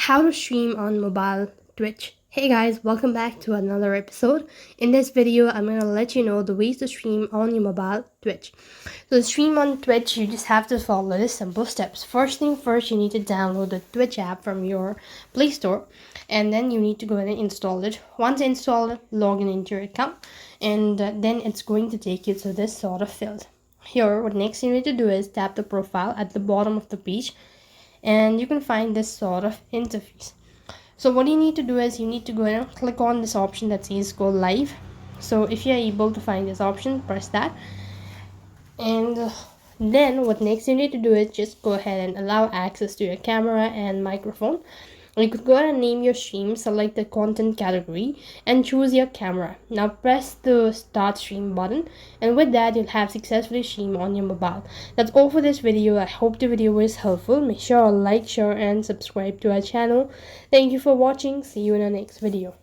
How to stream on mobile Twitch. Hey guys, welcome back to another episode. In this video, I'm going to let you know the ways to stream on your mobile Twitch. So to stream on Twitch, you just have to follow these simple steps. First thing first, you need to download the Twitch app from your Play Store, and then you need to go ahead and install it. Once installed, log in into your account, and then it's going to take you to this sort of field. Here, what next you need to do is tap the profile at the bottom of the page, and you can find this sort of interface. So what you need to do is you need to go ahead and click on this option that says go live. So if you're able to find this option, press that, and then what next you need to do is just go ahead and allow access to your camera and microphone. You could go ahead and name your stream, select the content category, and choose your camera. Now press the start stream button, and with that you'll have successfully streamed on your mobile. That's all for this video. I hope the video was helpful. Make sure to like, share, and subscribe to our channel. Thank you for watching. See you in our next video.